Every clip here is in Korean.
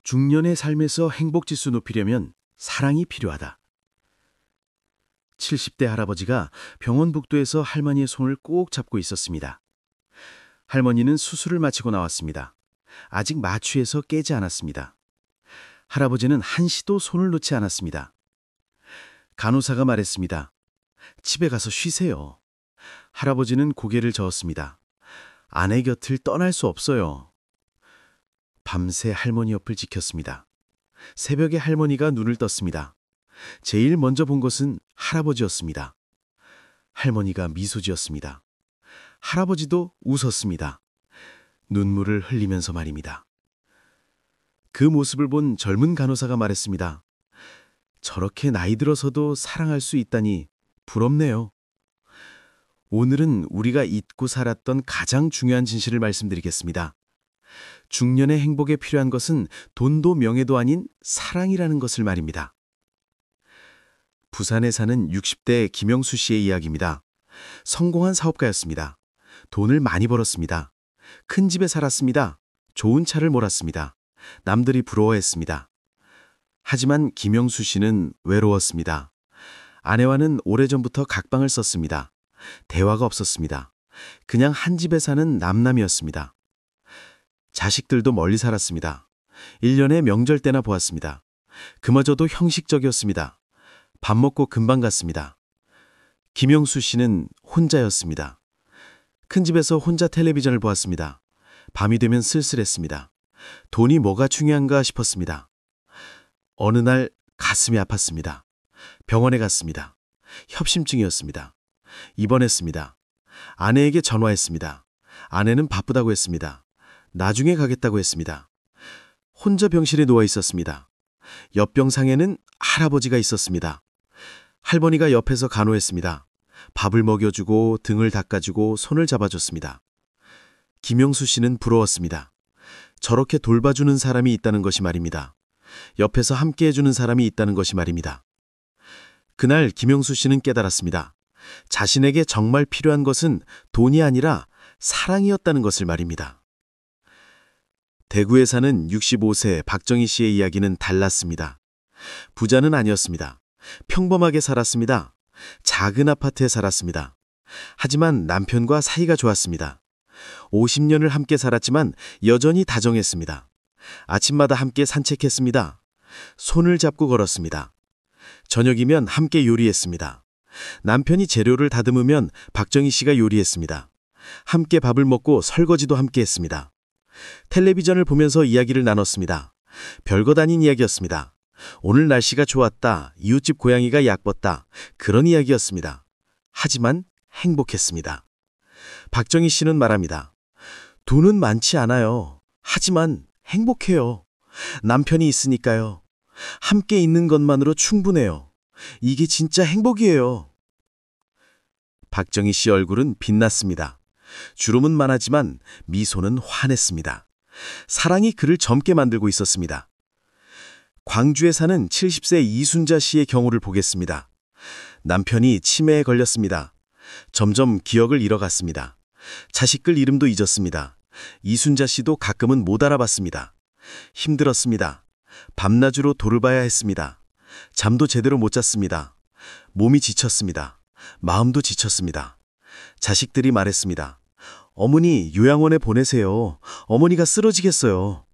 중년의 삶에서 행복지수 높이려면 사랑이 필요하다. 70대 할아버지가 병원 복도에서 할머니의 손을 꼭 잡고 있었습니다. 할머니는 수술을 마치고 나왔습니다. 아직 마취에서 깨지 않았습니다. 할아버지는 한시도 손을 놓지 않았습니다. 간호사가 말했습니다. 집에 가서 쉬세요. 할아버지는 고개를 저었습니다. 아내 곁을 떠날 수 없어요. 밤새 할머니 옆을 지켰습니다. 새벽에 할머니가 눈을 떴습니다. 제일 먼저 본 것은 할아버지였습니다. 할머니가 미소 지었습니다. 할아버지도 웃었습니다. 눈물을 흘리면서 말입니다. 그 모습을 본 젊은 간호사가 말했습니다. 저렇게 나이 들어서도 사랑할 수 있다니 부럽네요. 오늘은 우리가 잊고 살았던 가장 중요한 진실을 말씀드리겠습니다. 중년의 행복에 필요한 것은 돈도 명예도 아닌 사랑이라는 것을 말입니다. 부산에 사는 60대 김영수 씨의 이야기입니다. 성공한 사업가였습니다. 돈을 많이 벌었습니다. 큰 집에 살았습니다. 좋은 차를 몰았습니다. 남들이 부러워했습니다. 하지만 김영수 씨는 외로웠습니다. 아내와는 오래전부터 각방을 썼습니다. 대화가 없었습니다. 그냥 한 집에 사는 남남이었습니다. 자식들도 멀리 살았습니다. 1년에 명절 때나 보았습니다. 그마저도 형식적이었습니다. 밥 먹고 금방 갔습니다. 김영수 씨는 혼자였습니다. 큰 집에서 혼자 텔레비전을 보았습니다. 밤이 되면 쓸쓸했습니다. 돈이 뭐가 중요한가 싶었습니다. 어느 날 가슴이 아팠습니다. 병원에 갔습니다. 협심증이었습니다. 입원했습니다. 아내에게 전화했습니다. 아내는 바쁘다고 했습니다. 나중에 가겠다고 했습니다. 혼자 병실에 누워 있었습니다. 옆병상에는 할아버지가 있었습니다. 할머니가 옆에서 간호했습니다. 밥을 먹여주고 등을 닦아주고 손을 잡아줬습니다. 김영수 씨는 부러웠습니다. 저렇게 돌봐주는 사람이 있다는 것이 말입니다. 옆에서 함께해주는 사람이 있다는 것이 말입니다. 그날 김영수 씨는 깨달았습니다. 자신에게 정말 필요한 것은 돈이 아니라 사랑이었다는 것을 말입니다. 대구에 사는 65세 박정희 씨의 이야기는 달랐습니다. 부자는 아니었습니다. 평범하게 살았습니다. 작은 아파트에 살았습니다. 하지만 남편과 사이가 좋았습니다. 50년을 함께 살았지만 여전히 다정했습니다. 아침마다 함께 산책했습니다. 손을 잡고 걸었습니다. 저녁이면 함께 요리했습니다. 남편이 재료를 다듬으면 박정희 씨가 요리했습니다. 함께 밥을 먹고 설거지도 함께 했습니다. 텔레비전을 보면서 이야기를 나눴습니다. 별것 아닌 이야기였습니다. 오늘 날씨가 좋았다. 이웃집 고양이가 예뻤다. 그런 이야기였습니다. 하지만 행복했습니다. 박정희 씨는 말합니다. 돈은 많지 않아요. 하지만 행복해요. 남편이 있으니까요. 함께 있는 것만으로 충분해요. 이게 진짜 행복이에요. 박정희 씨 얼굴은 빛났습니다. 주름은 많았지만 미소는 환했습니다. 사랑이 그를 젊게 만들고 있었습니다. 광주에 사는 70세 이순자 씨의 경우를 보겠습니다. 남편이 치매에 걸렸습니다. 점점 기억을 잃어갔습니다. 자식들 이름도 잊었습니다. 이순자 씨도 가끔은 못 알아봤습니다. 힘들었습니다. 밤낮으로 돌봐야 했습니다. 잠도 제대로 못 잤습니다. 몸이 지쳤습니다. 마음도 지쳤습니다. 자식들이 말했습니다. 어머니 요양원에 보내세요. 어머니가 쓰러지겠어요.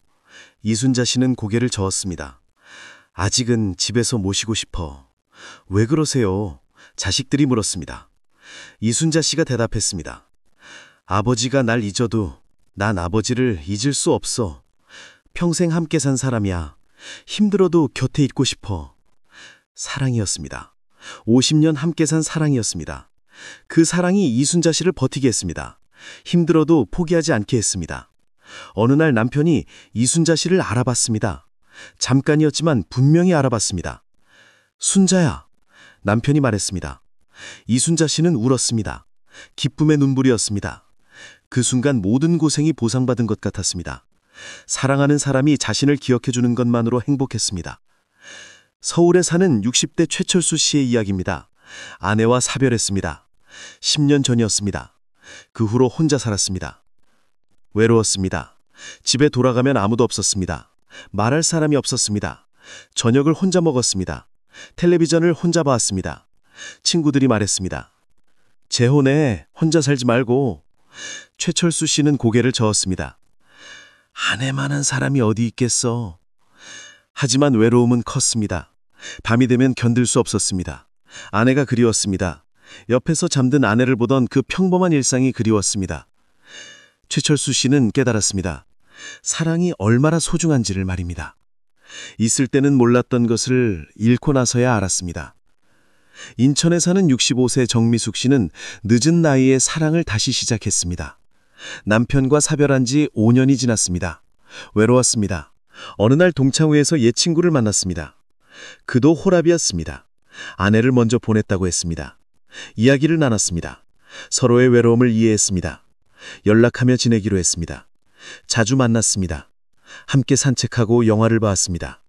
이순자 씨는 고개를 저었습니다. 아직은 집에서 모시고 싶어. 왜 그러세요? 자식들이 물었습니다. 이순자 씨가 대답했습니다. 아버지가 날 잊어도 난 아버지를 잊을 수 없어. 평생 함께 산 사람이야. 힘들어도 곁에 있고 싶어. 사랑이었습니다. 50년 함께 산 사랑이었습니다. 그 사랑이 이순자 씨를 버티게 했습니다. 힘들어도 포기하지 않게 했습니다. 어느 날 남편이 이순자 씨를 알아봤습니다. 잠깐이었지만 분명히 알아봤습니다. 순자야, 남편이 말했습니다. 이순자 씨는 울었습니다. 기쁨의 눈물이었습니다. 그 순간 모든 고생이 보상받은 것 같았습니다. 사랑하는 사람이 자신을 기억해주는 것만으로 행복했습니다. 서울에 사는 60대 최철수 씨의 이야기입니다. 아내와 사별했습니다. 10년 전이었습니다. 그 후로 혼자 살았습니다. 외로웠습니다. 집에 돌아가면 아무도 없었습니다. 말할 사람이 없었습니다. 저녁을 혼자 먹었습니다. 텔레비전을 혼자 봤습니다. 친구들이 말했습니다. 재혼해, 혼자 살지 말고. 최철수 씨는 고개를 저었습니다. 아내만한 사람이 어디 있겠어. 하지만 외로움은 컸습니다. 밤이 되면 견딜 수 없었습니다. 아내가 그리웠습니다. 옆에서 잠든 아내를 보던 그 평범한 일상이 그리웠습니다. 최철수 씨는 깨달았습니다. 사랑이 얼마나 소중한지를 말입니다. 있을 때는 몰랐던 것을 잃고 나서야 알았습니다. 인천에 사는 65세 정미숙 씨는 늦은 나이에 사랑을 다시 시작했습니다. 남편과 사별한 지 5년이 지났습니다. 외로웠습니다. 어느 날 동창회에서 옛 친구를 만났습니다. 그도 호랍이었습니다. 아내를 먼저 보냈다고 했습니다. 이야기를 나눴습니다. 서로의 외로움을 이해했습니다. 연락하며 지내기로 했습니다. 자주 만났습니다. 함께 산책하고 영화를 봤습니다.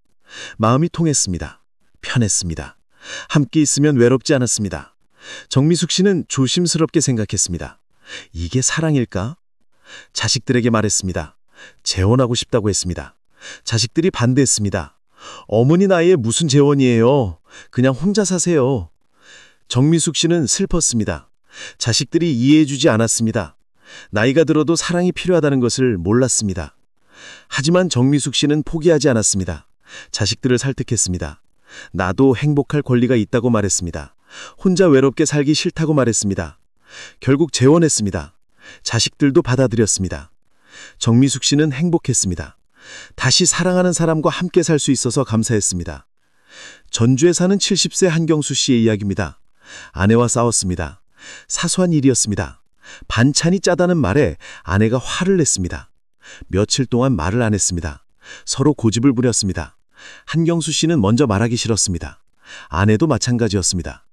마음이 통했습니다. 편했습니다. 함께 있으면 외롭지 않았습니다. 정미숙 씨는 조심스럽게 생각했습니다. 이게 사랑일까? 자식들에게 말했습니다. 재혼하고 싶다고 했습니다. 자식들이 반대했습니다. 어머니 나이에 무슨 재혼이에요. 그냥 혼자 사세요. 정미숙 씨는 슬펐습니다. 자식들이 이해해주지 않았습니다. 나이가 들어도 사랑이 필요하다는 것을 몰랐습니다. 하지만 정미숙 씨는 포기하지 않았습니다. 자식들을 설득했습니다. 나도 행복할 권리가 있다고 말했습니다. 혼자 외롭게 살기 싫다고 말했습니다. 결국 재혼했습니다. 자식들도 받아들였습니다. 정미숙 씨는 행복했습니다. 다시 사랑하는 사람과 함께 살 수 있어서 감사했습니다. 전주에 사는 70세 한경수 씨의 이야기입니다. 아내와 싸웠습니다. 사소한 일이었습니다. 반찬이 짜다는 말에 아내가 화를 냈습니다. 며칠 동안 말을 안 했습니다. 서로 고집을 부렸습니다. 한경수 씨는 먼저 말하기 싫었습니다. 아내도 마찬가지였습니다.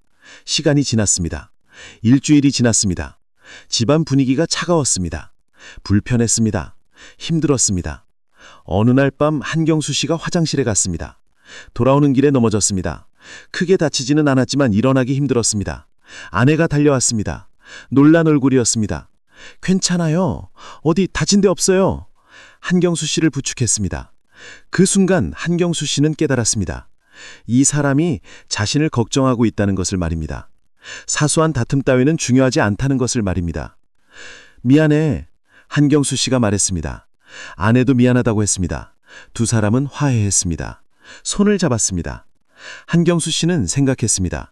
시간이 지났습니다. 일주일이 지났습니다. 집안 분위기가 차가웠습니다. 불편했습니다. 힘들었습니다. 어느 날 밤 한경수 씨가 화장실에 갔습니다. 돌아오는 길에 넘어졌습니다. 크게 다치지는 않았지만 일어나기 힘들었습니다. 아내가 달려왔습니다. 놀란 얼굴이었습니다. 괜찮아요. 어디 다친 데 없어요. 한경수 씨를 부축했습니다. 그 순간 한경수 씨는 깨달았습니다. 이 사람이 자신을 걱정하고 있다는 것을 말입니다. 사소한 다툼 따위는 중요하지 않다는 것을 말입니다. 미안해. 한경수 씨가 말했습니다. 아내도 미안하다고 했습니다. 두 사람은 화해했습니다. 손을 잡았습니다. 한경수 씨는 생각했습니다.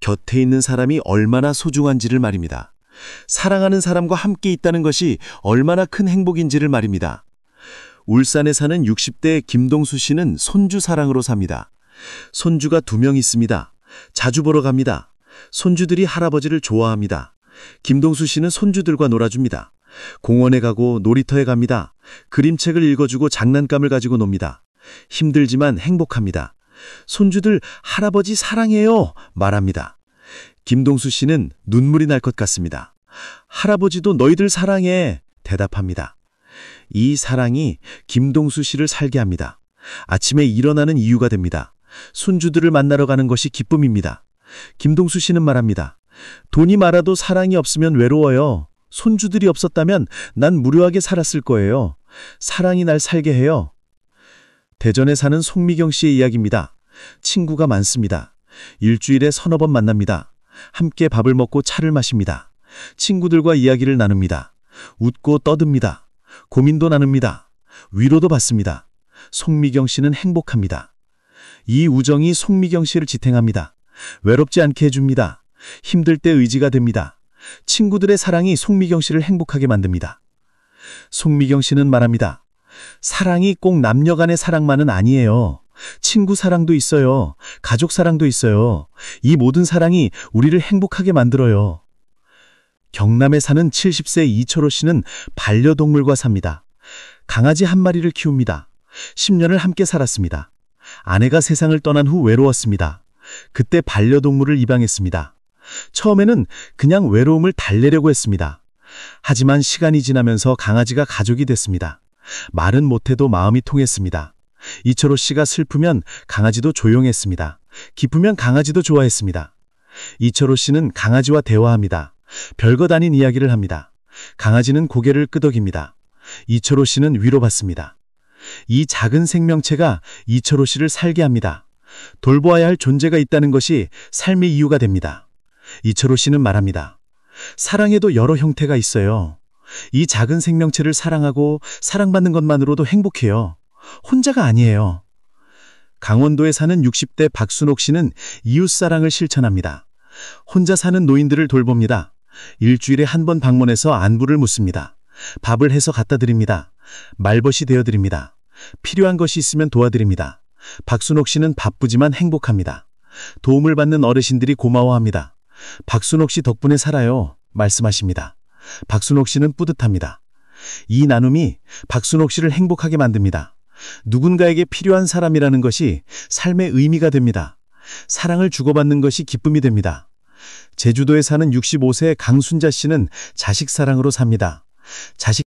곁에 있는 사람이 얼마나 소중한지를 말입니다. 사랑하는 사람과 함께 있다는 것이 얼마나 큰 행복인지를 말입니다. 울산에 사는 60대 김동수 씨는 손주 사랑으로 삽니다. 손주가 2명 있습니다. 자주 보러 갑니다. 손주들이 할아버지를 좋아합니다. 김동수 씨는 손주들과 놀아줍니다. 공원에 가고 놀이터에 갑니다. 그림책을 읽어주고 장난감을 가지고 놉니다. 힘들지만 행복합니다. 손주들 할아버지 사랑해요 말합니다. 김동수 씨는 눈물이 날 것 같습니다. 할아버지도 너희들 사랑해 대답합니다. 이 사랑이 김동수 씨를 살게 합니다. 아침에 일어나는 이유가 됩니다. 손주들을 만나러 가는 것이 기쁨입니다. 김동수 씨는 말합니다. 돈이 많아도 사랑이 없으면 외로워요. 손주들이 없었다면 난 무료하게 살았을 거예요. 사랑이 날 살게 해요. 대전에 사는 송미경 씨의 이야기입니다. 친구가 많습니다. 일주일에 서너 번 만납니다. 함께 밥을 먹고 차를 마십니다. 친구들과 이야기를 나눕니다. 웃고 떠듭니다. 고민도 나눕니다. 위로도 받습니다. 송미경 씨는 행복합니다. 이 우정이 송미경 씨를 지탱합니다. 외롭지 않게 해줍니다. 힘들 때 의지가 됩니다. 친구들의 사랑이 송미경 씨를 행복하게 만듭니다. 송미경 씨는 말합니다. 사랑이 꼭 남녀 간의 사랑만은 아니에요. 친구 사랑도 있어요. 가족 사랑도 있어요. 이 모든 사랑이 우리를 행복하게 만들어요. 경남에 사는 70세 이철호 씨는 반려동물과 삽니다. 강아지 한 마리를 키웁니다. 10년을 함께 살았습니다. 아내가 세상을 떠난 후 외로웠습니다. 그때 반려동물을 입양했습니다. 처음에는 그냥 외로움을 달래려고 했습니다. 하지만 시간이 지나면서 강아지가 가족이 됐습니다. 말은 못해도 마음이 통했습니다. 이철호 씨가 슬프면 강아지도 조용했습니다. 기쁘면 강아지도 좋아했습니다. 이철호 씨는 강아지와 대화합니다. 별것 아닌 이야기를 합니다. 강아지는 고개를 끄덕입니다. 이철호 씨는 위로받습니다. 이 작은 생명체가 이철호 씨를 살게 합니다. 돌보아야 할 존재가 있다는 것이 삶의 이유가 됩니다. 이철호 씨는 말합니다. 사랑에도 여러 형태가 있어요. 이 작은 생명체를 사랑하고 사랑받는 것만으로도 행복해요. 혼자가 아니에요. 강원도에 사는 60대 박순옥 씨는 이웃사랑을 실천합니다. 혼자 사는 노인들을 돌봅니다. 일주일에 한 번 방문해서 안부를 묻습니다. 밥을 해서 갖다 드립니다. 말벗이 되어드립니다. 필요한 것이 있으면 도와드립니다. 박순옥 씨는 바쁘지만 행복합니다. 도움을 받는 어르신들이 고마워합니다. 박순옥 씨 덕분에 살아요. 말씀하십니다. 박순옥 씨는 뿌듯합니다. 이 나눔이 박순옥 씨를 행복하게 만듭니다. 누군가에게 필요한 사람이라는 것이 삶의 의미가 됩니다. 사랑을 주고받는 것이 기쁨이 됩니다. 제주도에 사는 65세 강순자 씨는 자식 사랑으로 삽니다. 자식